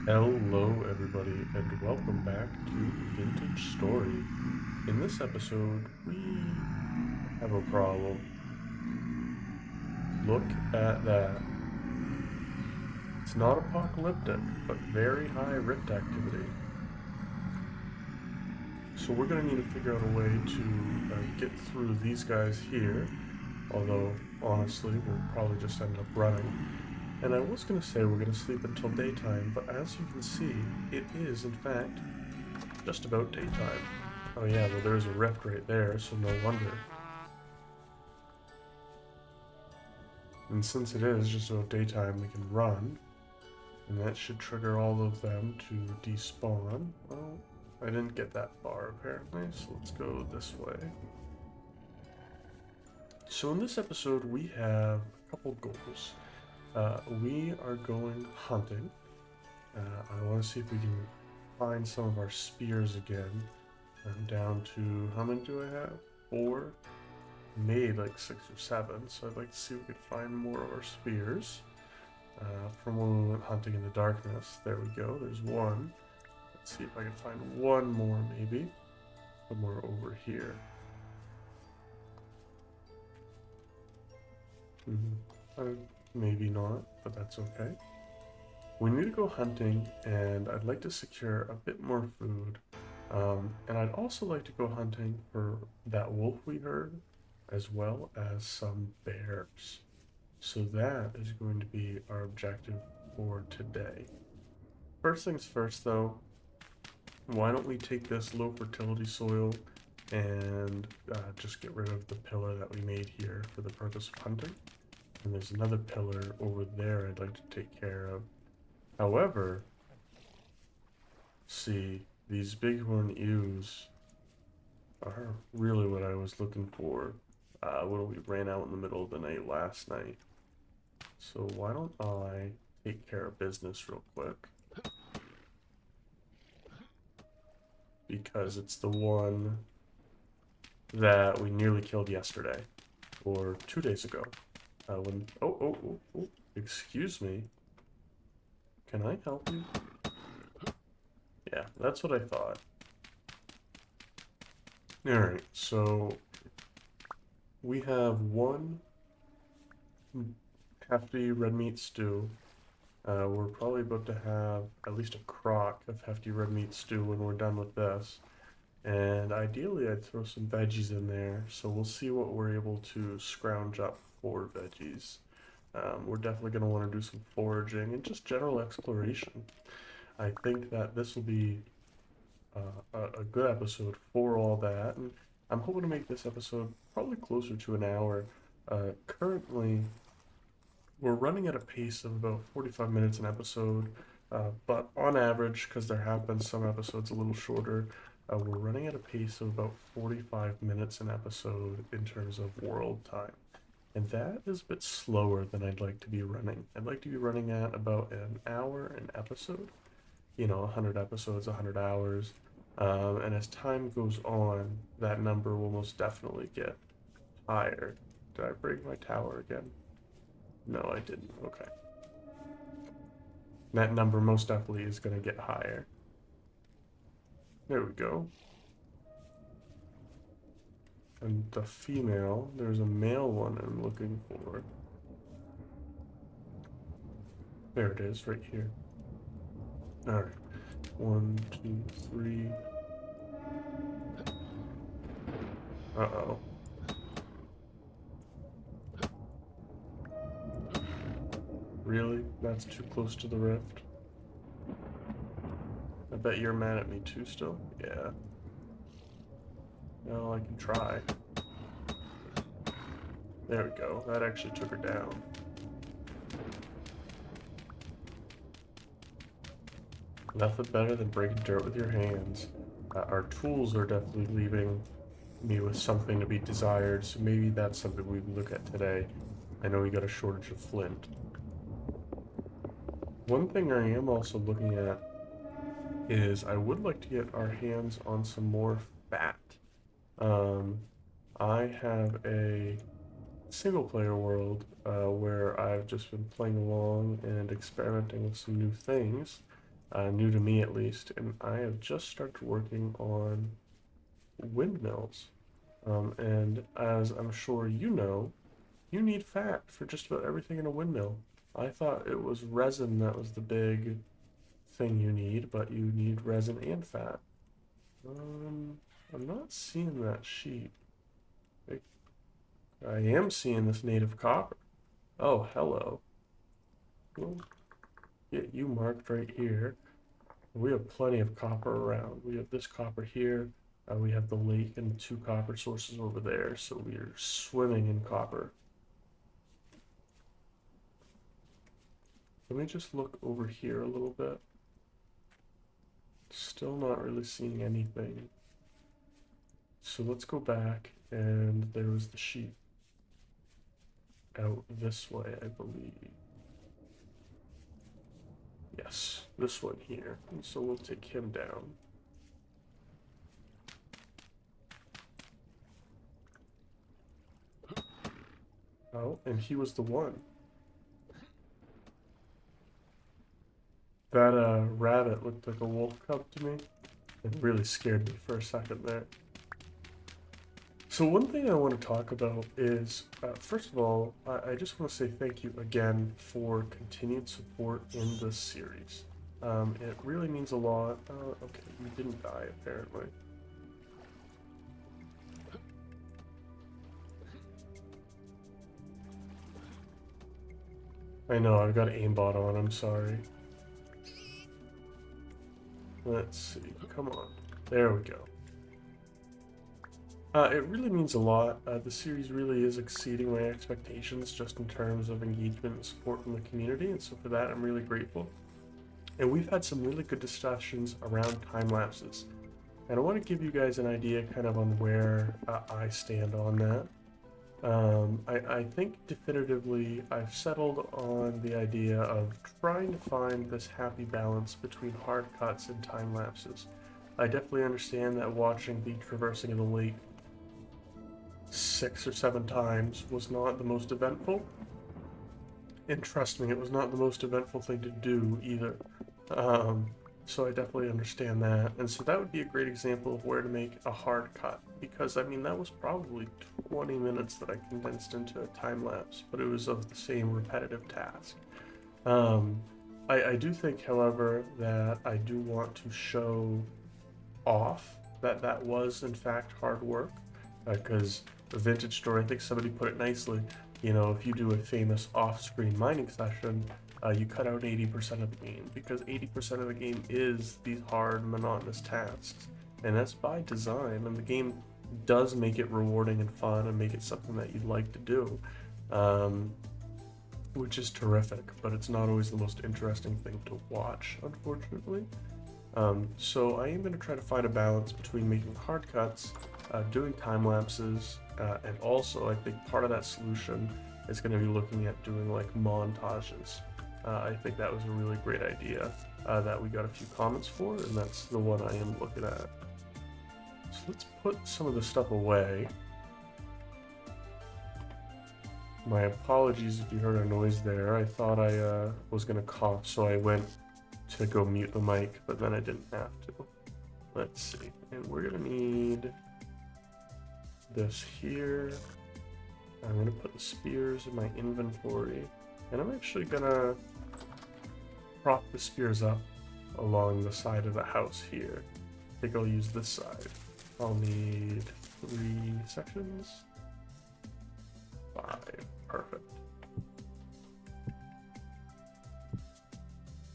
Hello, everybody, and welcome back to Vintage Story. In this episode, we have a problem. Look at that. It's not apocalyptic, but very high rift activity. So we're going to need to figure out a way to get through these guys here, although, honestly, we'll probably just end up running. And I was going to say we're going to sleep until daytime, but as you can see, it is, in fact, just about daytime. Oh yeah, well there's a rift right there, so no wonder. And since it is just about daytime, we can run. And that should trigger all of them to despawn. Well, I didn't get that far apparently, so let's go this way. So in this episode, we have a couple goals. We are going hunting. I want to see if we can find some of our spears again. I'm down to, how many do I have? 4? Made like 6 or 7, so I'd like to see if we could find more of our spears from when we went hunting in the darkness. There we go, there's one. Let's see if I can find one more maybe, somewhere over here. Maybe not, but that's okay. We need to go hunting, and I'd like to secure a bit more food. And I'd also like to go hunting for that wolf we heard, as well as some bears. So that is going to be our objective for today. First things first though, why don't we take this low fertility soil and just get rid of the pillar that we made here for the purpose of hunting. And there's another pillar over there I'd like to take care of. However, see, these bighorn ewes are really what I was looking for when we ran out in the middle of the night last night. So why don't I take care of business real quick? Because it's the one that we nearly killed yesterday, or 2 days ago. Oh, excuse me. Can I help you? Yeah, that's what I thought. Alright, so we have one hefty red meat stew. We're probably about to have at least a crock of hefty red meat stew when we're done with this. And ideally, I'd throw some veggies in there, so we'll see what we're able to scrounge up for veggies. We're definitely going to want to do some foraging and just general exploration. I think that this will be a good episode for all that, and I'm hoping to make this episode probably closer to an hour. Currently, we're running at a pace of about 45 minutes an episode, but on average, because there have been some episodes a little shorter, we're running at a pace of about 45 minutes an episode in terms of world time. And that is a bit slower than I'd like to be running. I'd like to be running at about an hour an episode. 100 episodes, 100 hours. And as time goes on, that number will most definitely get higher. Did I break my tower again? No, I didn't. Okay. That number most definitely is going to get higher. There we go. And the female, there's a male one I'm looking for. There it is, right here. Alright. 1, 2, 3. Uh-oh. Really? That's too close to the rift? I bet you're mad at me too still? Yeah. Well, I can try. There we go. That actually took her down. Nothing better than breaking dirt with your hands. Our tools are definitely leaving me with something to be desired, so maybe that's something we look at today. I know we got a shortage of flint. One thing I am also looking at is I would like to get our hands on some more fat. I have a single player world where I've just been playing along and experimenting with some new things. new to me at least, and I have just started working on windmills. And as I'm sure you know, you need fat for just about everything in a windmill. I thought it was resin that was the big thing you need, but you need resin and fat. I'm not seeing that sheep. I am seeing this native copper. Oh, hello. We'll get you marked right here. We have plenty of copper around. We have this copper here. We have the lake and 2 copper sources over there, so we are swimming in copper. Let me just look over here a little bit. Still not really seeing anything. So let's go back, and there was the sheep out this way, I believe. Yes, this one here. And so we'll take him down. Oh, and he was the one. That rabbit looked like a wolf cub to me. It really scared me for a second there. So one thing I want to talk about is, first of all, I just want to say thank you again for continued support in this series. It really means a lot. Okay, you didn't die apparently. I know, I've got aimbot on, I'm sorry. Let's see, come on. There we go. It really means a lot. The series really is exceeding my expectations just in terms of engagement and support from the community, and so for that I'm really grateful. And we've had some really good discussions around time lapses. And I want to give you guys an idea kind of on where I stand on that. I think definitively I've settled on the idea of trying to find this happy balance between hard cuts and time lapses. I definitely understand that watching the traversing of the lake 6 or 7 times was not the most eventful. And trust me, it was not the most eventful thing to do either. So I definitely understand that. And so that would be a great example of where to make a hard cut. Because, I mean, that was probably 20 minutes that I condensed into a time lapse, but it was of the same repetitive task. I do think, however, that I do want to show off that that was, in fact, hard work. Because the Vintage Store, I think somebody put it nicely, you know, if you do a famous off-screen mining session, you cut out 80% of the game, because 80% of the game is these hard, monotonous tasks. And that's by design, and the game does make it rewarding and fun and make it something that you'd like to do, which is terrific, but it's not always the most interesting thing to watch, unfortunately. So I am going to try to find a balance between making hard cuts, doing time lapses, and also I think part of that solution is going to be looking at doing like montages. I think that was a really great idea that we got a few comments for, and that's the one I am looking at. So let's put some of the stuff away. My apologies if you heard a noise there. I thought I was going to cough, so I went to go mute the mic, but then I didn't have to. Let's see, and we're going to need this here. I'm going to put the spears in my inventory, and I'm actually going to prop the spears up along the side of the house here. I think I'll use this side. I'll need 3 sections. 5. Perfect.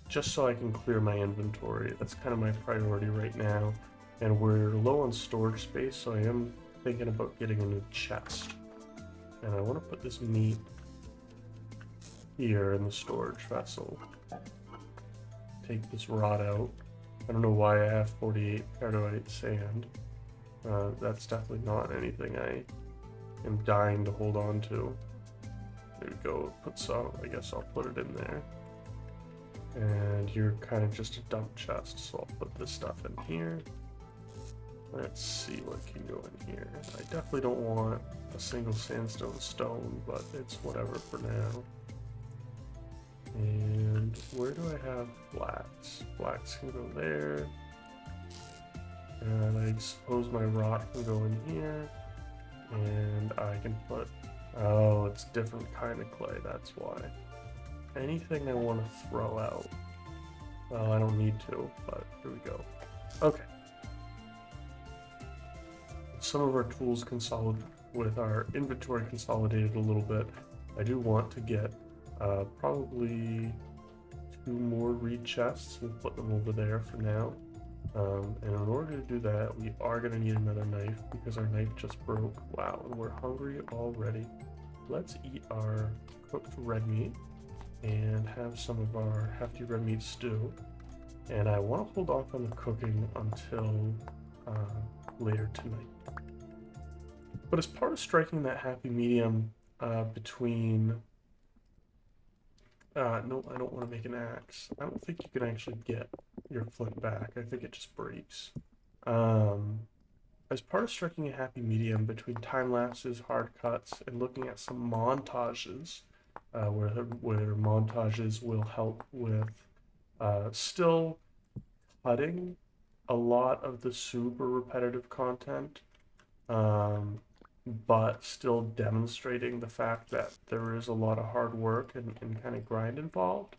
Just so I can clear my inventory. That's kind of my priority right now. And we're low on storage space, so I am thinking about getting a new chest. And I want to put this meat here in the storage vessel. Take this rod out. I don't know why I have 48 peridotite sand. That's definitely not anything I am dying to hold on to. There we go. Put some. I guess I'll put it in there. And you're kind of just a dump chest, so I'll put this stuff in here. Let's see what can go in here. I definitely don't want a single sandstone stone, but it's whatever for now. And And where do I have flax? Flax can go there. And I suppose my rock can go in here. And I can put, oh, it's different kind of clay, that's why. Anything I want to throw out. Well, I don't need to, but here we go. Okay. Some of our tools consolidated with our inventory consolidated a little bit. I do want to get probably 2 more reed chests. We'll put them over there for now. And in order to do that, we are going to need another knife because our knife just broke. Wow, and we're hungry already. Let's eat our cooked red meat and have some of our hefty red meat stew. And I want to hold off on the cooking until later tonight. But as part of striking that happy medium between... no, I don't want to make an axe. I don't think you can actually get your flint back. I think it just breaks. As part of striking a happy medium between time lapses, hard cuts, and looking at some montages, where montages will help with still cutting a lot of the super repetitive content, but still demonstrating the fact that there is a lot of hard work and kind of grind involved.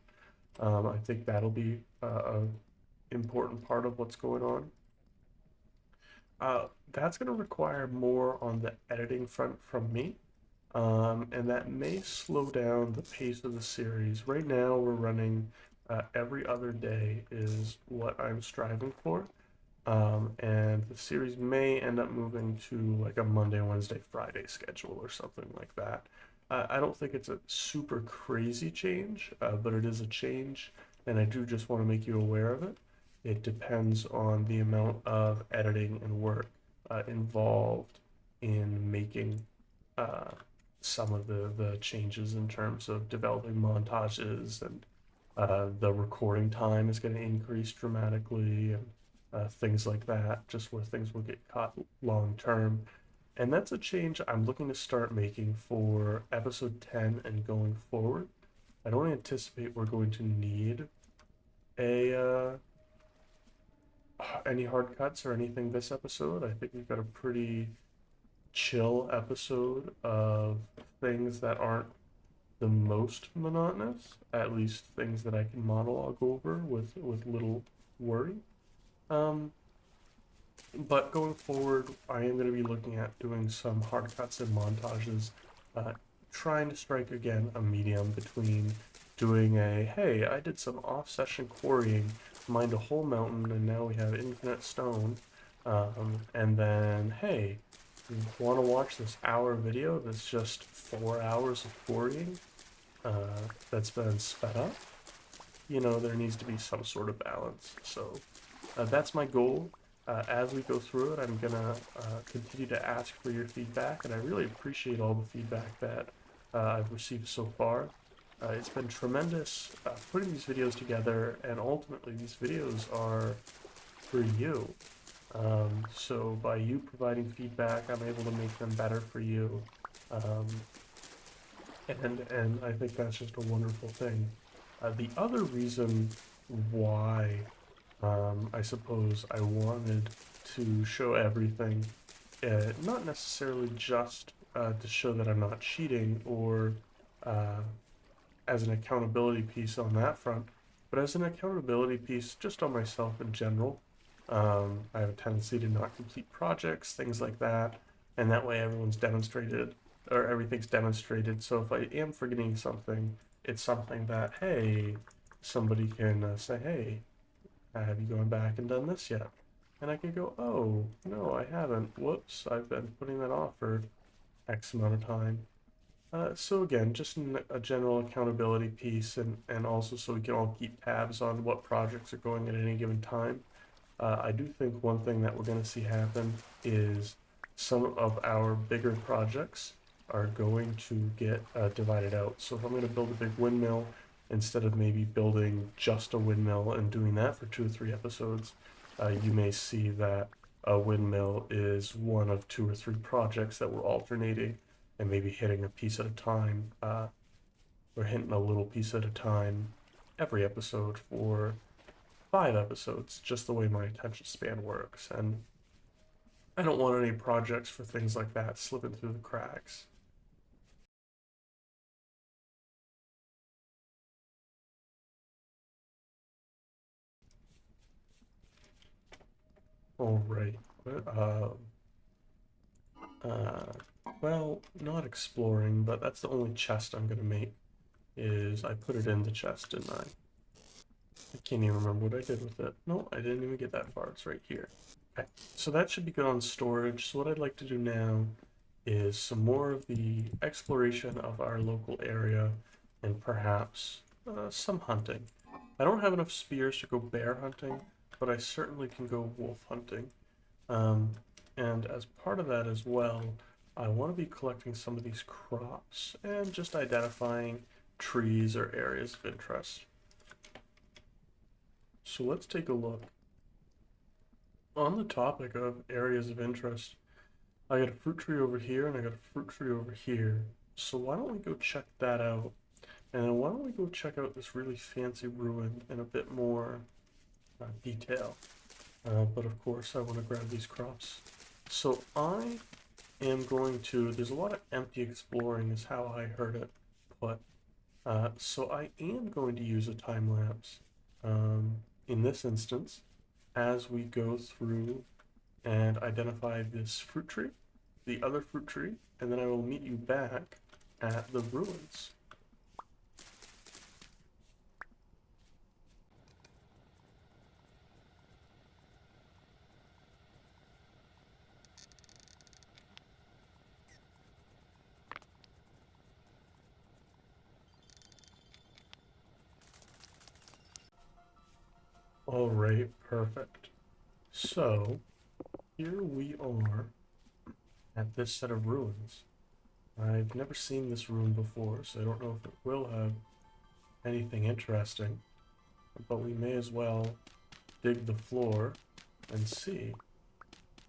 I think that'll be an important part of what's going on. That's going to require more on the editing front from me, and that may slow down the pace of the series. Right now we're running every other day is what I'm striving for. And the series may end up moving to like a Monday, Wednesday, Friday schedule or something like that. I don't think it's a super crazy change, but it is a change, and I do just want to make you aware of it. It depends on the amount of editing and work involved in making some of the changes in terms of developing montages, and the recording time is going to increase dramatically, and things like that, just where things will get caught long term. And that's a change I'm looking to start making for episode 10 and going forward. I don't anticipate we're going to need a any hard cuts or anything this episode. I think we've got a pretty chill episode of things that aren't the most monotonous, at least things that I can monologue over with little worry. But going forward, I am going to be looking at doing some hard cuts and montages, trying to strike again a medium between doing a, hey, I did some off-session quarrying, mined a whole mountain, and now we have infinite stone, and then, hey, you want to watch this hour video that's just 4 hours of quarrying that's been sped up? You know, there needs to be some sort of balance. So that's my goal. As we go through it, I'm gonna continue to ask for your feedback, and I really appreciate all the feedback that I've received so far. It's been tremendous putting these videos together, and ultimately these videos are for you. So by you providing feedback, I'm able to make them better for you. And I think that's just a wonderful thing. The other reason why I suppose I wanted to show everything, not necessarily just to show that I'm not cheating or as an accountability piece on that front, but as an accountability piece just on myself in general. I have a tendency to not complete projects, things like that, and that way everyone's demonstrated, or everything's demonstrated. So if I am forgetting something, it's something that, hey, somebody can say, hey, have you gone back and done this yet? And I can go, oh, no, I haven't. Whoops, I've been putting that off for X amount of time. So again, just a general accountability piece, and also so we can all keep tabs on what projects are going at any given time. I do think one thing that we're going to see happen is some of our bigger projects are going to get divided out. So if I'm going to build a big windmill, instead of maybe building just a windmill and doing that for 2 or 3 episodes, you may see that a windmill is one of 2 or 3 projects that we're alternating and maybe hitting a piece at a time, or hitting a little piece at a time, every episode for 5 episodes, just the way my attention span works, and I don't want any projects for things like that slipping through the cracks. Alright. Uh, uh, well, not exploring, but that's the only chest I'm gonna make, is I put it in the chest, didn't I? I can't even remember what I did with it. No, I didn't even get that far. It's right here. Okay, so that should be good on storage. So what I'd like to do now is some more of the exploration of our local area and perhaps some hunting. I don't have enough spears to go bear hunting, but I certainly can go wolf hunting. Um, and as part of that as well, I want to be collecting some of these crops and just identifying trees or areas of interest. So let's take a look. On the topic of areas of interest, I got a fruit tree over here and I got a fruit tree over here. So why don't we go check that out? And then why don't we go check out this really fancy ruin in a bit more detail. But of course I want to grab these crops. So I am going to, there's a lot of empty exploring is how I heard it put. So I am going to use a time lapse in this instance as we go through and identify this fruit tree, the other fruit tree, and then I will meet you back at the ruins. All right, perfect. So here we are at this set of ruins. I've never seen this ruin before, so I don't know if it will have anything interesting, but we may as well dig the floor and see.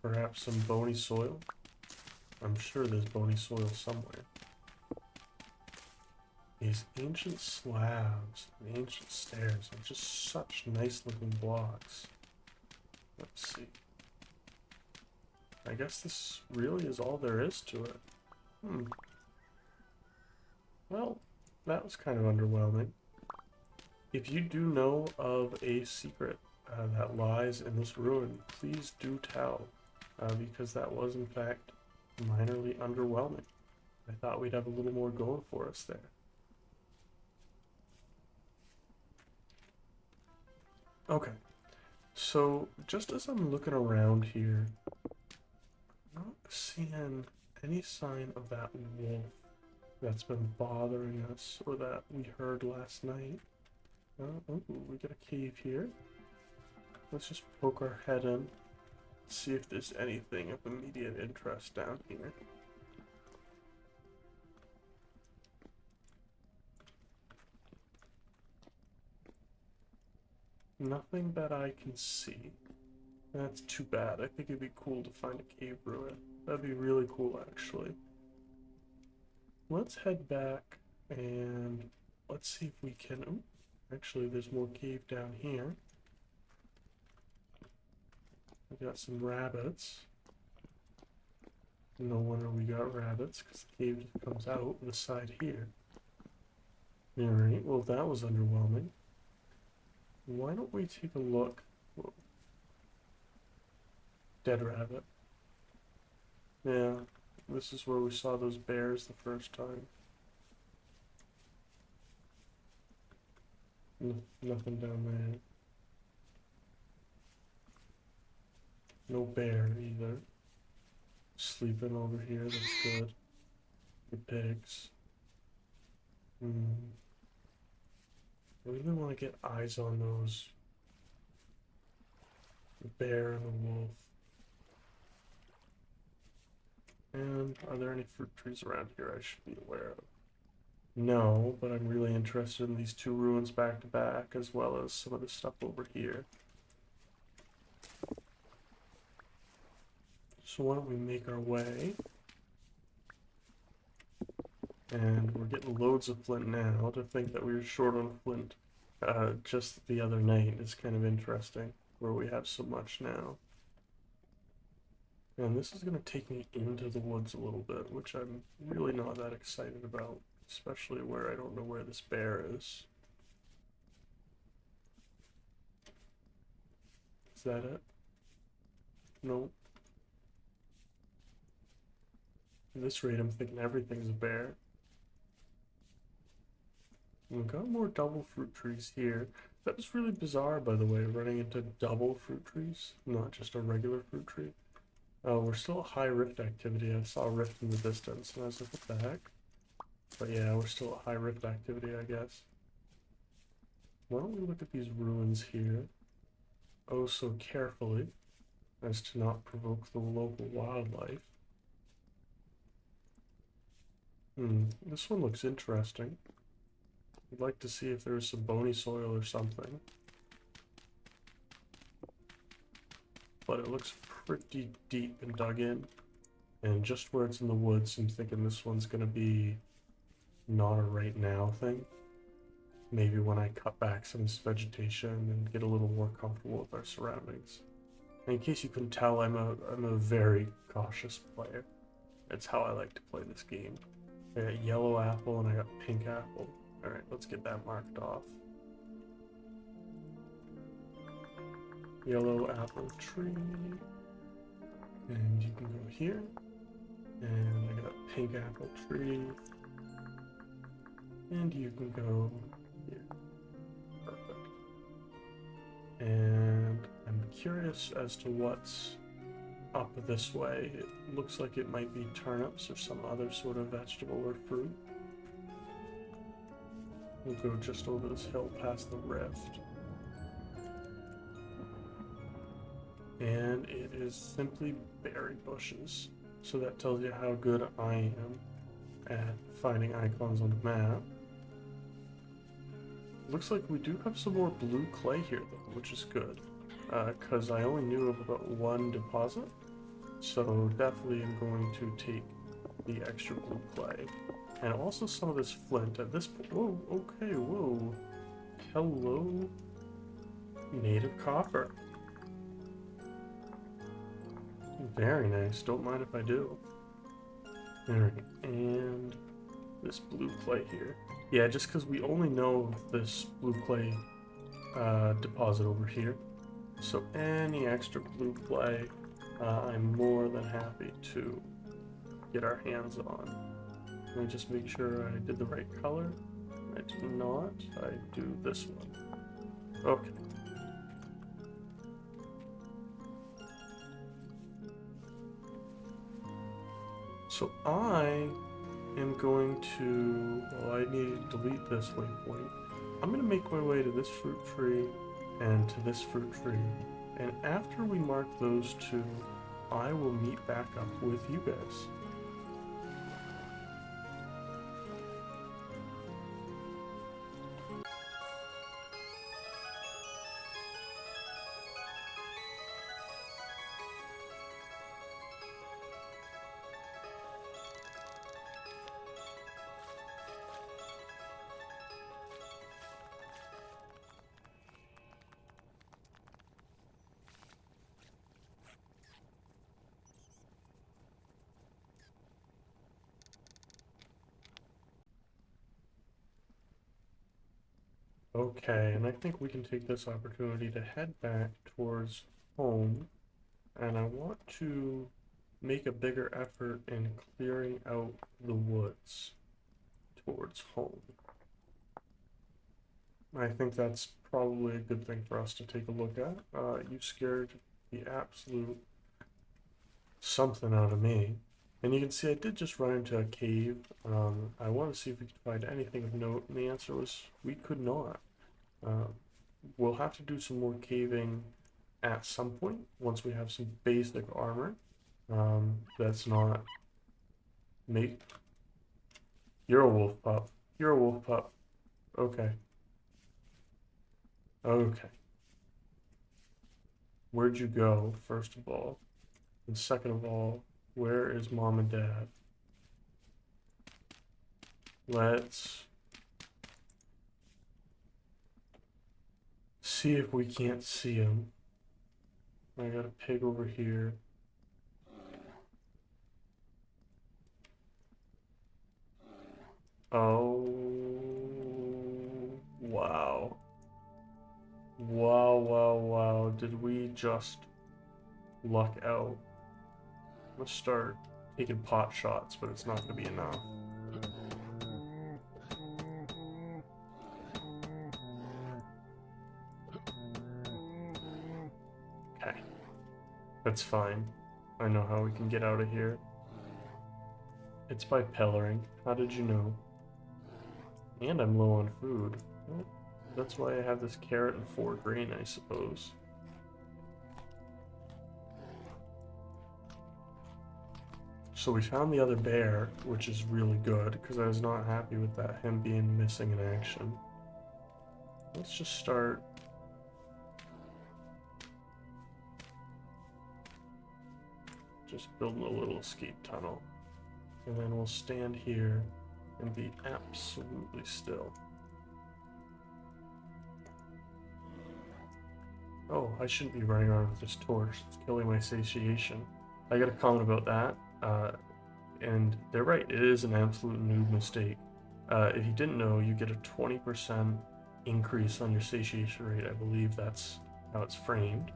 Perhaps some bony soil. I'm sure there's bony soil somewhere. These ancient slabs and ancient stairs are just such nice looking blocks. Let's see. I guess this really is all there is to it. Well, that was kind of underwhelming. If you do know of a secret that lies in this ruin, please do tell, because that was in fact minorly underwhelming. I thought we'd have a little more going for us there. Okay, so just as I'm looking around here, I'm not seeing any sign of that wolf that's been bothering us or that we heard last night. Oh, we got a cave here. Let's just poke our head in, see if there's anything of immediate interest down here. Nothing that I can see. That's too bad. I think it'd be cool to find a cave ruin. That'd be really cool, actually. Let's head back and let's see if we can... Ooh, actually, there's more cave down here. We got some rabbits. No wonder we got rabbits, because the cave comes out the side here. Alright, well that was underwhelming. Why don't we take a look? Whoa. Dead rabbit. Yeah, this is where we saw those bears the first time. Nothing down there. No bear either. Sleeping over here, that's good. The pigs. I really want to get eyes on those. The bear and the wolf. And are there any fruit trees around here I should be aware of? No, but I'm really interested in these two ruins back to back, as well as some of the stuff over here. So why don't we make our way? And we're getting loads of flint now. To think that we were short on flint just the other night is kind of interesting, where we have so much now. And this is going to take me into the woods a little bit, which I'm really not that excited about, especially where I don't know where this bear is. Is that it? No. At this rate, I'm thinking everything's a bear. We've got more double fruit trees here. That was really bizarre, by the way, running into double fruit trees, not just a regular fruit tree. We're still at high rift activity. I saw a rift in the distance, and I was like, what the heck? But yeah, we're still at high rift activity, I guess. Why don't we look at these ruins here, oh so carefully, as to not provoke the local wildlife. This one looks interesting. I'd like to see if there's some bony soil or something. But it looks pretty deep and dug in. And just where it's in the woods, I'm thinking this one's gonna be not a right now thing. Maybe when I cut back some of this vegetation and get a little more comfortable with our surroundings. And in case you couldn't tell, I'm a very cautious player. That's how I like to play this game. I got yellow apple and I got pink apple. Alright, let's get that marked off. Yellow apple tree. And you can go here. And I got pink apple tree. And you can go here. Perfect. And I'm curious as to what's up this way. It looks like it might be turnips or some other sort of vegetable or fruit. We'll go just over this hill past the rift. And it is simply berry bushes. So that tells you how good I am at finding icons on the map. Looks like we do have some more blue clay here though, which is good. Because I only knew of about one deposit. So definitely am going to take the extra blue clay. And also some of this flint at this point. Whoa, okay, whoa. Hello, native copper. Very nice, don't mind if I do. Alright, and this blue clay here. Yeah, just because we only know this blue clay deposit over here. So any extra blue clay, I'm more than happy to get our hands on. Let me just make sure I did the right color. I did not. I do this one. Okay. So I am going to, well, I need to delete this waypoint. I'm going to make my way to this fruit tree and to this fruit tree. And after we mark those two, I will meet back up with you guys. Okay, and I think we can take this opportunity to head back towards home, and I want to make a bigger effort in clearing out the woods towards home. I think that's probably a good thing for us to take a look at. You scared the absolute something out of me. And you can see I did just run into a cave. I want to see if we could find anything of note, and the answer was we could not. We'll have to do some more caving at some point once we have some basic armor. That's not me. You're a wolf pup. You're a wolf pup. Okay. Okay. Where'd you go, first of all? And second of all, where is mom and dad? Let's see if we can't see him. I got a pig over here. Oh, wow. Wow. Did we just luck out? Let's start taking pot shots, but it's not going to be enough. Okay. That's fine. I know how we can get out of here. It's by pellaring. How did you know? And I'm low on food. Well, that's why I have this carrot and 4 grain, I suppose. So we found the other bear, which is really good, because I was not happy with that, him being missing in action. Let's just start... just building a little escape tunnel. And then we'll stand here and be absolutely still. Oh, I shouldn't be running around with this torch. It's killing my satiation. I got a comment about that, and they're right. It is an absolute noob mistake. If you didn't know, you get a 20% increase on your satiation rate. I believe that's how it's framed,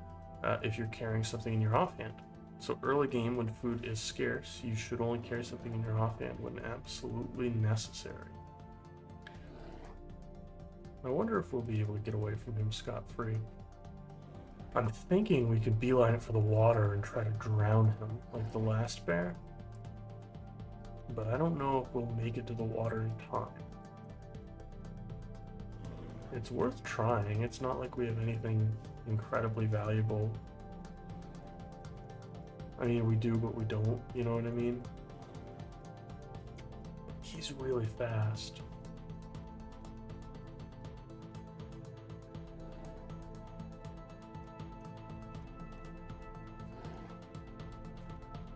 if you're carrying something in your offhand. So early game, when food is scarce, you should only carry something in your offhand when absolutely necessary. I wonder if we'll be able to get away from him scot-free. I'm thinking we could beeline it for the water and try to drown him, like the last bear. But I don't know if we'll make it to the water in time. It's worth trying. It's not like we have anything incredibly valuable. I mean, we do, but we don't, you know what I mean? He's really fast.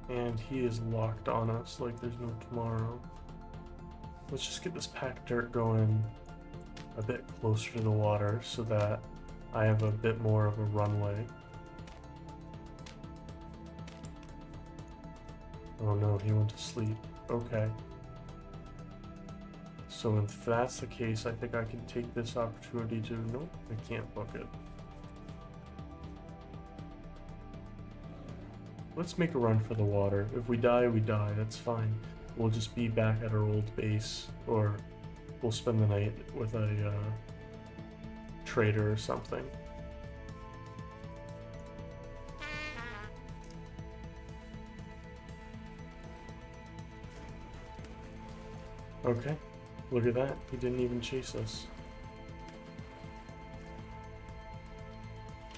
And he is locked on us like there's no tomorrow. Let's just get this packed dirt going a bit closer to the water so that I have a bit more of a runway. Oh no, he went to sleep. Okay. So if that's the case, I think I can take this opportunity to... Nope, I can't book it. Let's make a run for the water. If we die, we die. That's fine. We'll just be back at our old base, or we'll spend the night with a trader or something. Okay, look at that. He didn't even chase us.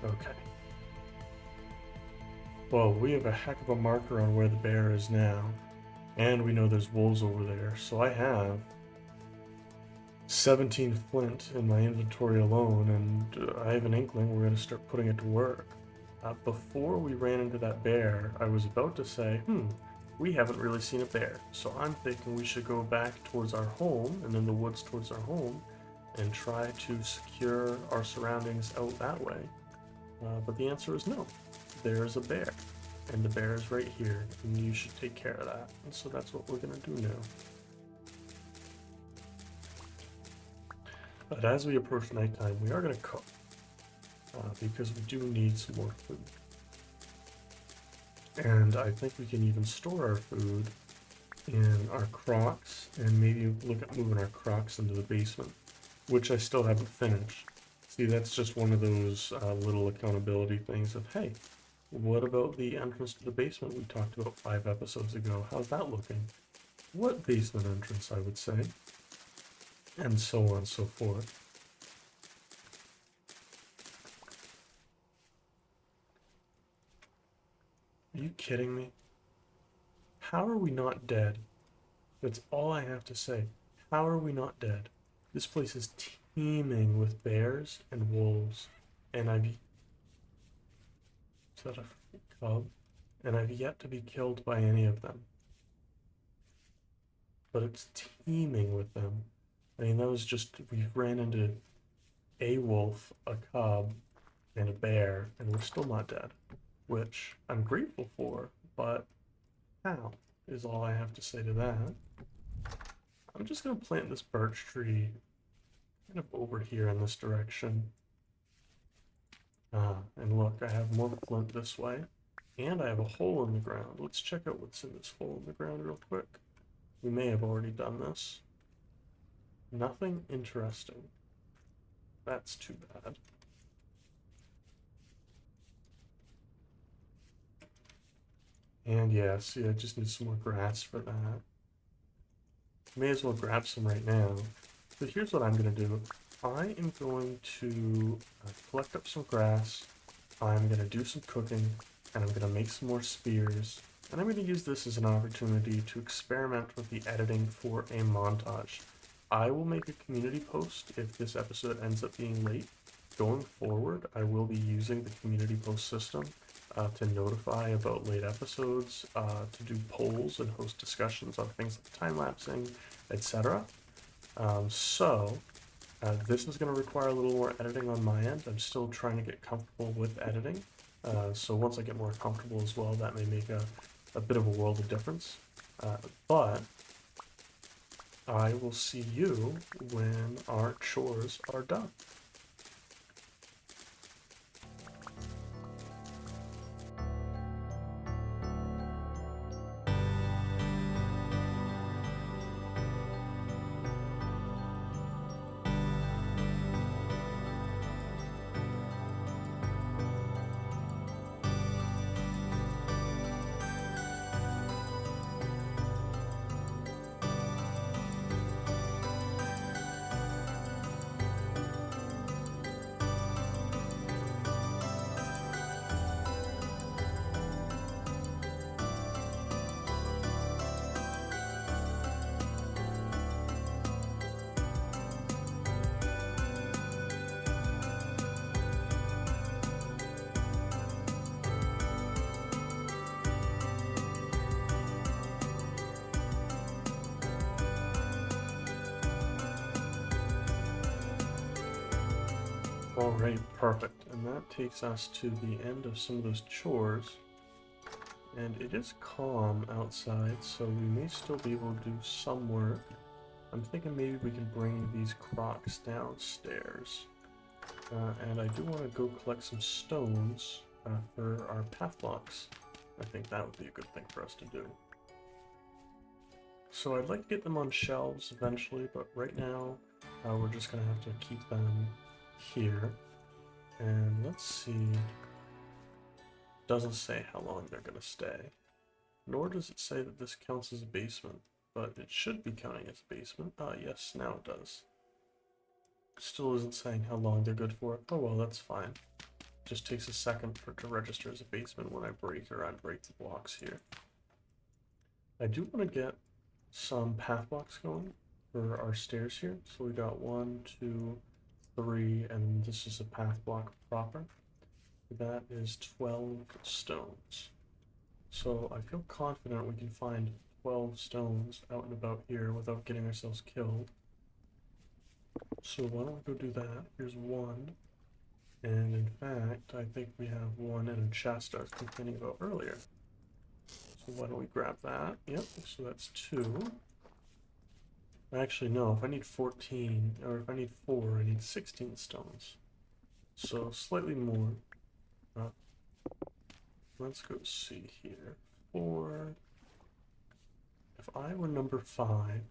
Okay. Well, we have a heck of a marker on where the bear is now. And we know there's wolves over there. So I have 17 flint in my inventory alone, and I have an inkling we're going to start putting it to work. Before we ran into that bear, I was about to say, we haven't really seen a bear. So I'm thinking we should go back towards our home, and in the woods towards our home, and try to secure our surroundings out that way. But the answer is no. There's a bear, and the bear is right here, and you should take care of that. And so that's what we're going to do now. But as we approach nighttime, we are going to cook, because we do need some more food. And I think we can even store our food in our crocks, and maybe look at moving our crocks into the basement, which I still haven't finished. See, that's just one of those little accountability things of, hey, what about the entrance to the basement we talked about 5 episodes ago? How's that looking? What basement entrance, I would say? And so on and so forth. Are you kidding me? How are we not dead? That's all I have to say. How are we not dead? This place is teeming with bears and wolves, and is that a cub? And I've yet to be killed by any of them. But it's teeming with them. I mean, that was just, we ran into a wolf, a cub, and a bear, and we're still not dead, which I'm grateful for, but how is all I have to say to that. I'm just going to plant this birch tree kind of over here in this direction. And look, I have more flint this way, and I have a hole in the ground. Let's check out what's in this hole in the ground real quick. We may have already done this. Nothing interesting. That's too bad. And yeah, see, I just need some more grass for that. May as well grab some right now. But here's what I'm going to do. I am going to collect up some grass. I'm going to do some cooking, and I'm going to make some more spears. And I'm going to use this as an opportunity to experiment with the editing for a montage. I will make a community post if this episode ends up being late. Going forward, I will be using the community post system to notify about late episodes, to do polls and host discussions on things like time-lapsing, etc. This is going to require a little more editing on my end. I'm still trying to get comfortable with editing. So once I get more comfortable as well, that may make a bit of a world of difference. But I will see you when our chores are done. Alright, perfect. And that takes us to the end of some of those chores. And it is calm outside, so we may still be able to do some work. I'm thinking maybe we can bring these crocs downstairs. And I do want to go collect some stones for our path blocks. I think that would be a good thing for us to do. So I'd like to get them on shelves eventually, but right now we're just going to have to keep them here. And let's see. Doesn't say how long they're going to stay. Nor does it say that this counts as a basement, but it should be counting as a basement. Yes, now it does. Still isn't saying how long they're good for. Oh well, that's fine. Just takes a second for it to register as a basement when I break or unbreak the blocks here. I do want to get some path blocks going for our stairs here. So we got 1, 2, 3, and this is a path block proper. That is 12 stones. So I feel confident we can find 12 stones out and about here without getting ourselves killed. So why don't we go do that? Here's 1. And in fact, I think we have 1 in a chest I was complaining about earlier. So why don't we grab that? Yep, so that's 2. Actually, no, if I need 14, or if I need 4, I need 16 stones. So slightly more. Let's go see here. 4. If I were number 5,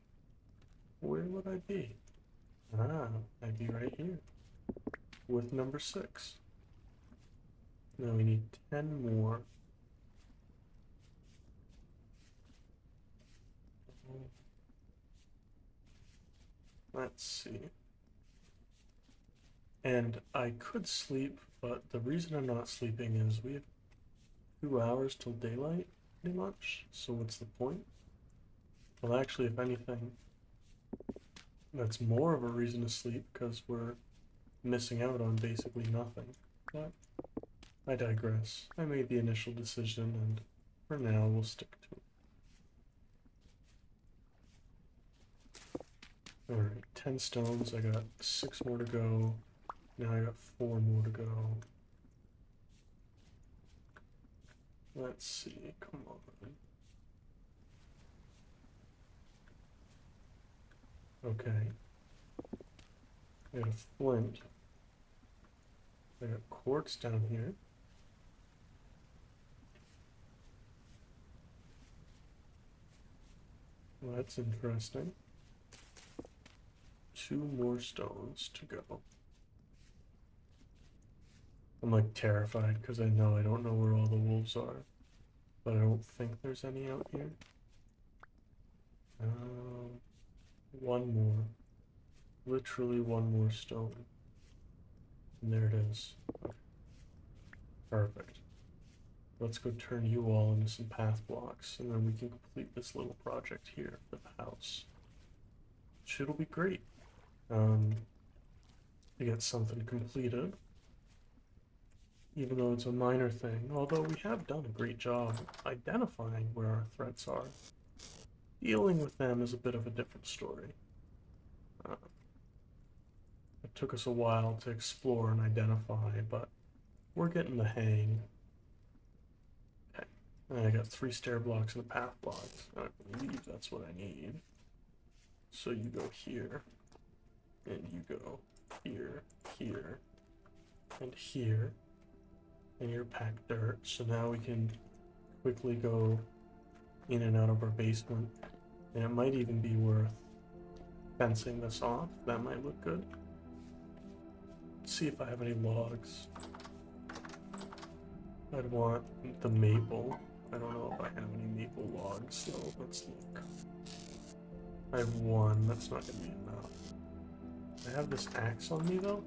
where would I be? I'd be right here with number 6. Now we need 10 more. Let's see. And I could sleep, but the reason I'm not sleeping is we have 2 hours till daylight, pretty much. So what's the point? Well, actually, if anything, that's more of a reason to sleep because we're missing out on basically nothing. But I digress. I made the initial decision, and for now, we'll stick to it. Alright, 10 stones. I got 6 more to go. Now I got 4 more to go. Let's see, come on. Okay. I got a flint. I got quartz down here. Well, that's interesting. 2 more stones to go. I'm like terrified because I don't know where all the wolves are. But I don't think there's any out here. 1 more. Literally 1 more stone. And there it is. Perfect. Let's go turn you all into some path blocks, and then we can complete this little project here for the house. It'll be great. To get something completed. Even though it's a minor thing, although we have done a great job identifying where our threats are. Dealing with them is a bit of a different story. It took us a while to explore and identify, but we're getting the hang. Okay, and I got 3 stair blocks and a path block. I believe that's what I need. So you go here, and you go here, here, and here. And you're packed dirt, so now we can quickly go in and out of our basement. And it might even be worth fencing this off. That might look good. Let's see if I have any logs. I'd want the maple. I don't know if I have any maple logs, so let's look. I have 1, that's not gonna be enough. I have this axe on me though.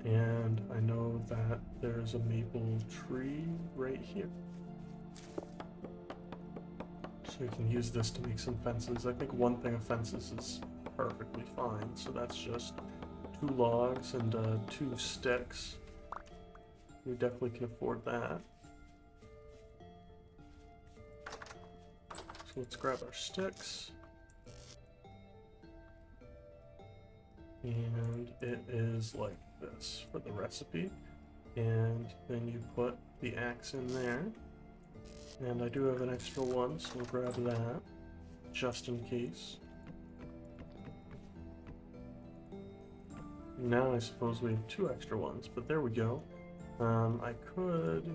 And I know that there's a maple tree right here. So we can use this to make some fences. I think 1 thing of fences is perfectly fine. So that's just 2 logs and 2 sticks. We definitely can afford that. So let's grab our sticks. And it is like this for the recipe, and then you put the axe in there, and I do have an extra 1, so we'll grab that just in case. Now I suppose we have 2 extra ones, but there we go. I could...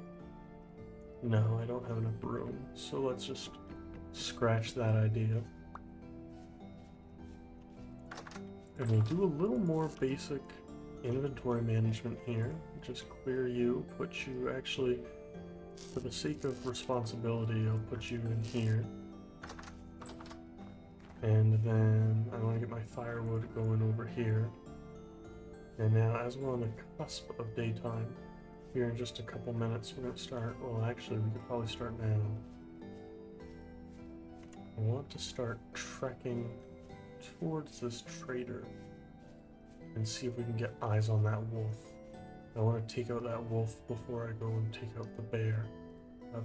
No, I don't have enough room, so let's just scratch that idea. And we'll do a little more basic inventory management here. Just clear you, put you actually, for the sake of responsibility, I'll put you in here. And then I want to get my firewood going over here. And now as we're on the cusp of daytime, here in just a couple minutes we're going to start, well actually we could probably start now. I want to start trekking towards this trader and see if we can get eyes on that wolf. I want to take out that wolf before I go and take out the bear,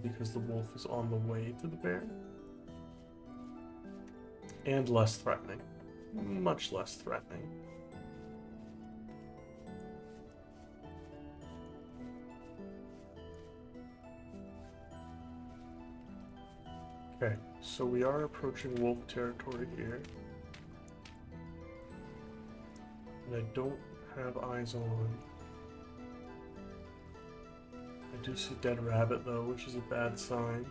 because the wolf is on the way to the bear. And less threatening. Much less threatening. Okay, so we are approaching wolf territory here. And I don't have eyes on. I do see dead rabbit though, which is a bad sign.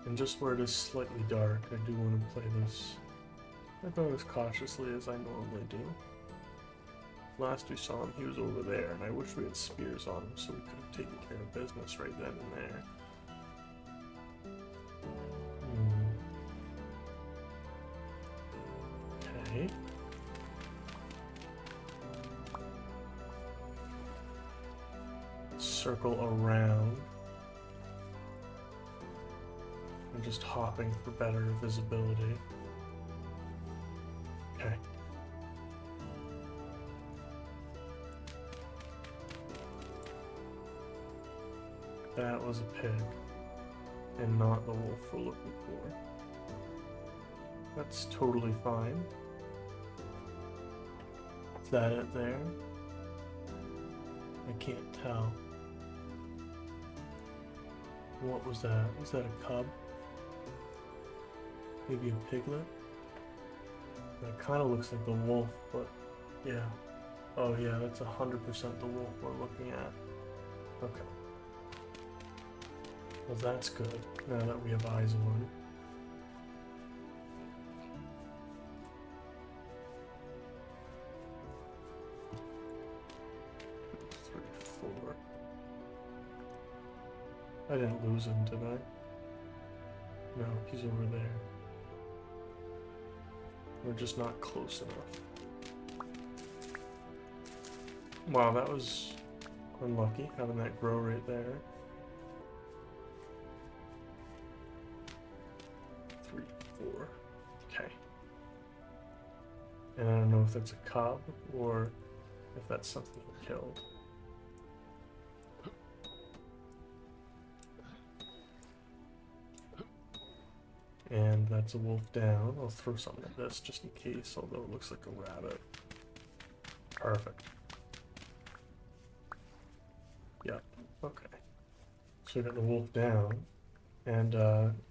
And just where it is slightly dark, I do want to play this about as cautiously as I normally do. Last we saw him, he was over there, and I wish we had spears on him so we could have taken care of business right then and there. Okay. Circle around. I'm just hopping for better visibility. Okay. That was a pig, and not the wolf we're looking for. That's totally fine. Is that it there? I can't tell. What was that? Was that a cub? Maybe a piglet? That kind of looks like the wolf, but yeah. Oh yeah, that's 100% the wolf we're looking at. Okay. Well, that's good, now that we have eyes on it. I didn't lose him, did I? No, he's over there. We're just not close enough. Wow, that was unlucky, having that grow right there. 3, 4. Okay. And I don't know if that's a cub or if that's something he killed. And that's a wolf down. I'll throw something at this just in case, although it looks like a rabbit. Perfect. Yep, okay. So we got the wolf down. And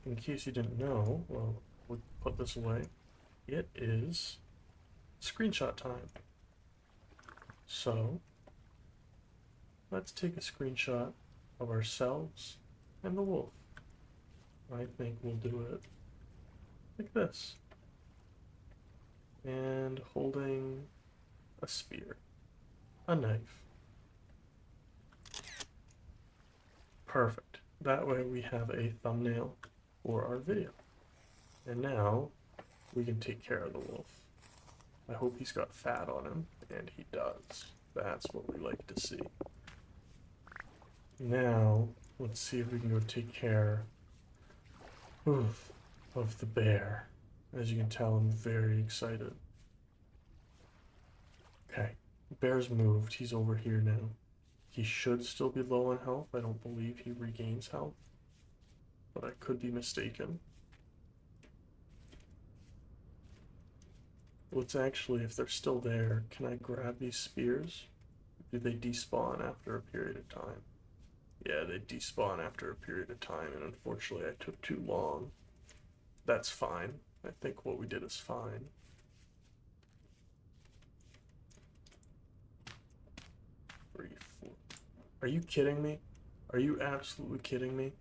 in case you didn't know, well, we'll put this away. It is screenshot time. So let's take a screenshot of ourselves and the wolf. I think we'll do it like this. And holding a spear, a knife. Perfect. That way we have a thumbnail for our video. And now we can take care of the wolf. I hope he's got fat on him, and he does. That's what we like to see. Now, let's see if we can go take care of the bear. As you can tell, I'm very excited. Okay, bear's moved. He's over here now. He should still be low on health. I don't believe he regains health, but I could be mistaken. Let's actually, if they're still there, can I grab these spears? Do they despawn after a period of time? Yeah, they despawn after a period of time, and unfortunately I took too long. That's fine. I think what we did is fine. Three, 4. Are you kidding me? Are you absolutely kidding me?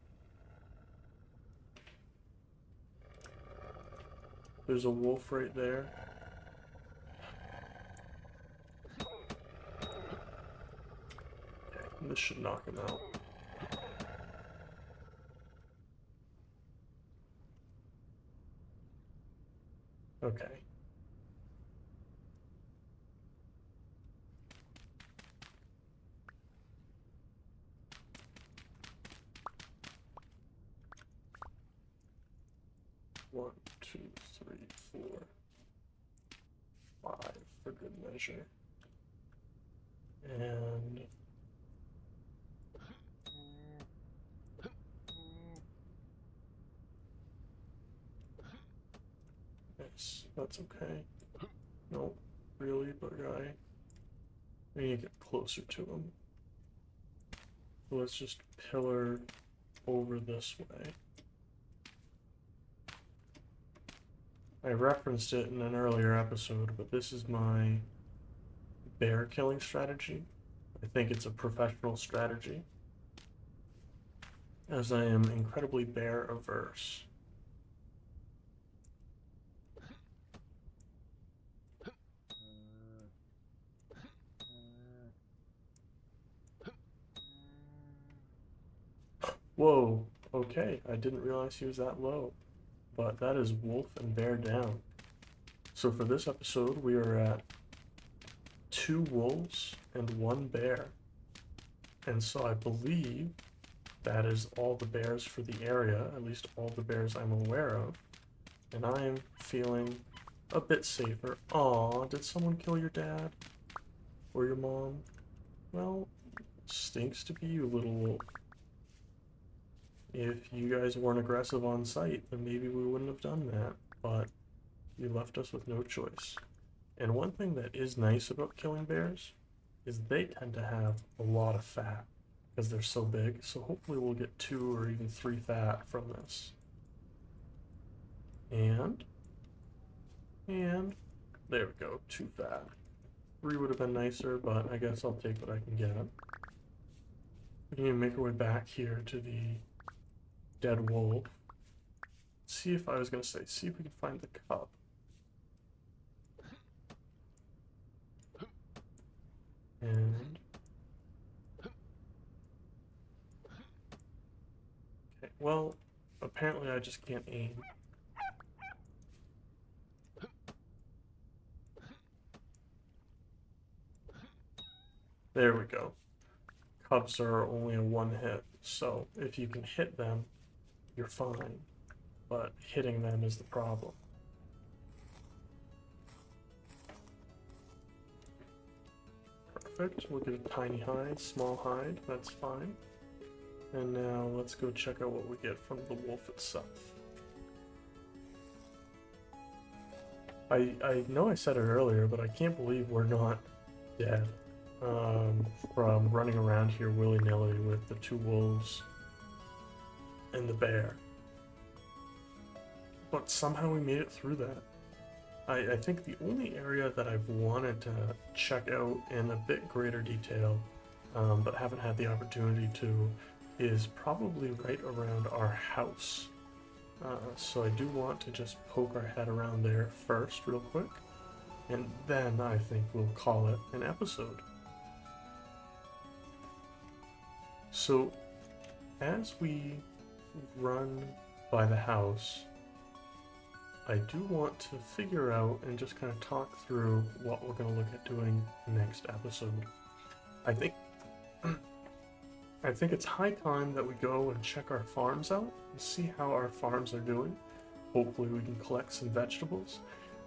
There's a wolf right there. Okay, this should knock him out. Okay. One, 2, 3, 4, 5 for good measure. And yes, that's okay. Nope, really, bug guy. We need to get closer to him. So let's just pillar over this way. I referenced it in an earlier episode, but this is my bear killing strategy. I think it's a professional strategy, as I am incredibly bear averse. Whoa, okay, I didn't realize he was that low, but that is wolf and bear down. So for this episode, we are at 2 wolves and 1 bear. And so I believe that is all the bears for the area, at least all the bears I'm aware of. And I am feeling a bit safer. Aw, did someone kill your dad? Or your mom? Well, stinks to be you, little wolf. If you guys weren't aggressive on sight, then maybe we wouldn't have done that, but you left us with no choice. And one thing that is nice about killing bears is they tend to have a lot of fat because they're so big. So hopefully we'll get 2 or even 3 fat from this. And there we go, 2 fat. 3 would have been nicer, but I guess I'll take what I can get. We need to make our way back here to the dead wolf. See if I was going to say, see if we can find the cub. And okay, well, apparently I just can't aim. There we go. Cubs are only a 1 hit, so if you can hit them, you're fine. But hitting them is the problem. Perfect. We'll get a tiny hide, small hide, that's fine. And now let's go check out what we get from the wolf itself. I know I said it earlier, but I can't believe we're not dead from running around here willy-nilly with the 2 wolves and the bear. But somehow we made it through that. I think the only area that I've wanted to check out in a bit greater detail, but haven't had the opportunity to, is probably right around our house. So I do want to just poke our head around there first real quick, and then I think we'll call it an episode. So as we run by the house, I do want to figure out and just kind of talk through what we're going to look at doing next episode. I think it's high time that we go and check our farms out and see how our farms are doing. Hopefully we can collect some vegetables.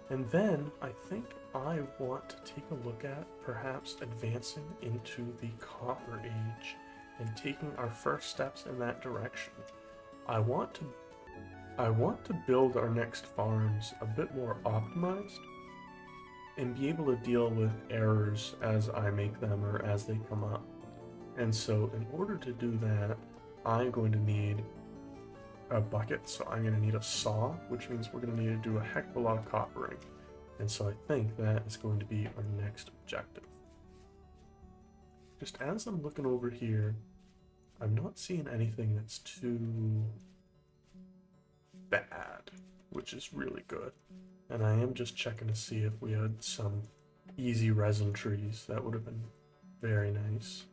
And then I think I want to take a look at perhaps advancing into the Copper Age and taking our first steps in that direction. I want to build our next farms a bit more optimized and be able to deal with errors as I make them or as they come up. And so in order to do that, I'm going to need a bucket, so I'm going to need a saw, which means we're going to need to do a heck of a lot of coppering. And so I think that is going to be our next objective. Just as I'm looking over here, I'm not seeing anything that's too bad, which is really good. And I am just checking to see if we had some easy resin trees. That would have been very nice.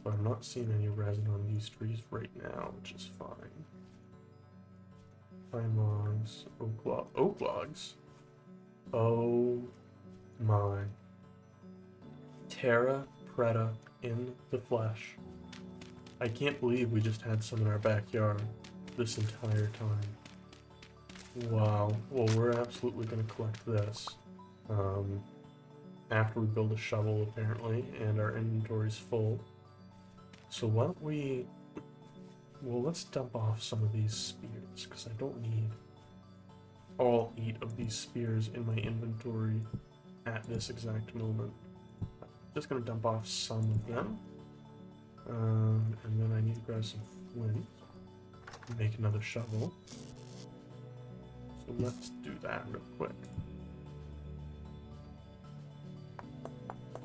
But I'm not seeing any resin on these trees right now, which is fine. Pine logs, oak logs. Oh my. Terra Preta in the flesh. I can't believe we just had some in our backyard this entire time. Wow. Well, we're absolutely going to collect this after we build a shovel, apparently, and our inventory's full. So why don't we... Well, let's dump off some of these spears, because I don't need all 8 of these spears in my inventory at this exact moment. I'm just going to dump off some of them. And then I need to grab some flint and make another shovel. So let's do that real quick.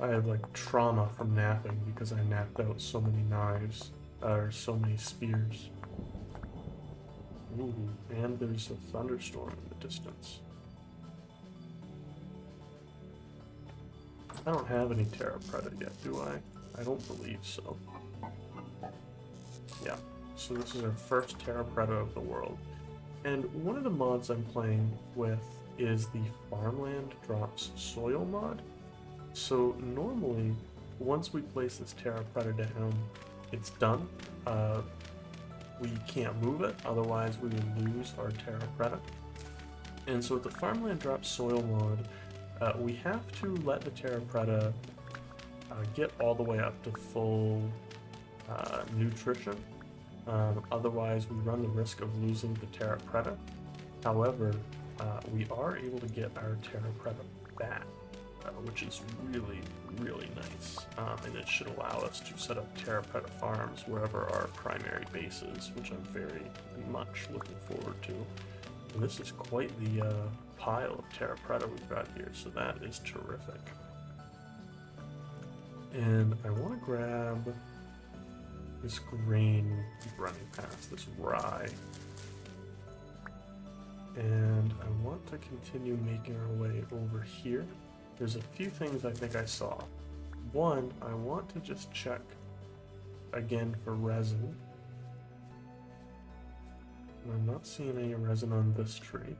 I have like trauma from napping because I napped out so many knives, or so many spears. Ooh, and there's a thunderstorm in the distance. I don't have any Terra Preta yet, do I? I don't believe so. Yeah, so this is our first Terra Preta of the world. And one of the mods I'm playing with is the Farmland drops soil mod. So normally, once we place this Terra Preta down, it's done. We can't move it, otherwise we will lose our Terra Preta. And so with the Farmland drops soil mod, we have to let the Terra Preta get all the way up to full nutrition. Otherwise, we run the risk of losing the Terra Preta. However, we are able to get our Terra Preta back. which is really, really nice. And it should allow us to set up terracotta farms wherever our primary base is, which I'm very much looking forward to. And this is quite the pile of terracotta we've got here, so that is terrific. And I want to grab this grain running past, this rye. And I want to continue making our way over here. There's a few things I think I saw. One, I want to just check again for resin. I'm not seeing any resin on this tree.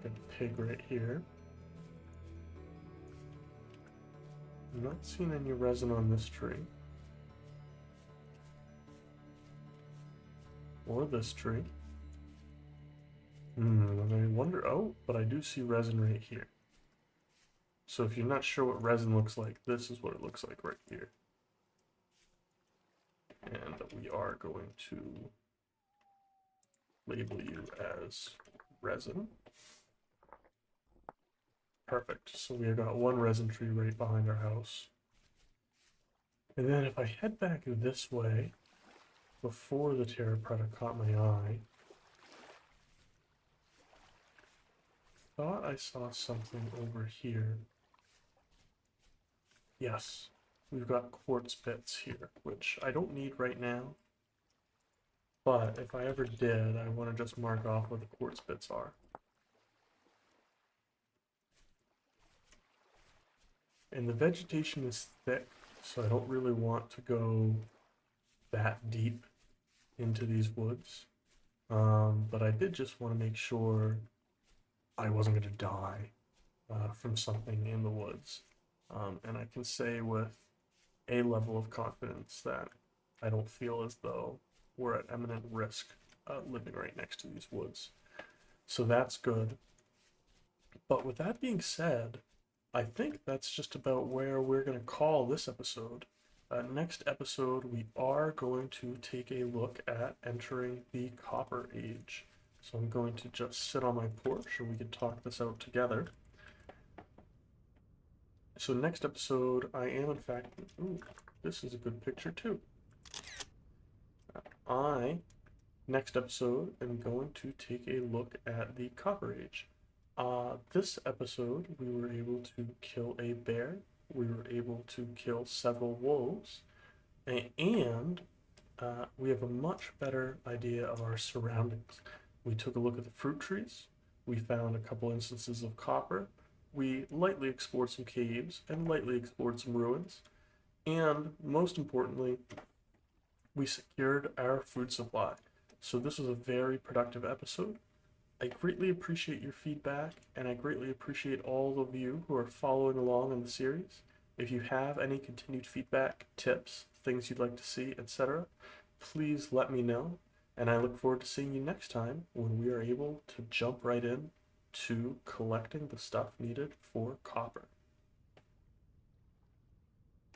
Got a pig right here. I'm not seeing any resin on this tree. Or this tree. I wonder, oh, but I do see resin right here. So if you're not sure what resin looks like, this is what it looks like right here. And we are going to label you as resin. Perfect. So we have got one resin tree right behind our house. And then if I head back this way, before the terracotta caught my eye, thought I saw something over here. Yes, we've got quartz bits here, which I don't need right now. But if I ever did, I want to just mark off where the quartz bits are. And the vegetation is thick, so I don't really want to go that deep into these woods. But I did just want to make sure I wasn't going to die from something in the woods. And I can say with a level of confidence that I don't feel as though we're at imminent risk living right next to these woods. So that's good. But with that being said, I think that's just about where we're going to call this episode. Next episode, we are going to take a look at entering the Copper Age. So I'm going to just sit on my porch and we can talk this out together. So next episode, I am in fact, ooh, this is a good picture too. Next episode, am going to take a look at the Copper Age. This episode, we were able to kill a bear, we were able to kill several wolves, and we have a much better idea of our surroundings. We took a look at the fruit trees, we found a couple instances of copper, we lightly explored some caves, and lightly explored some ruins, and most importantly, we secured our food supply. So this was a very productive episode. I greatly appreciate your feedback, and I greatly appreciate all of you who are following along in the series. If you have any continued feedback, tips, things you'd like to see, etc., please let me know, and I look forward to seeing you next time when we are able to jump right in to collecting the stuff needed for copper.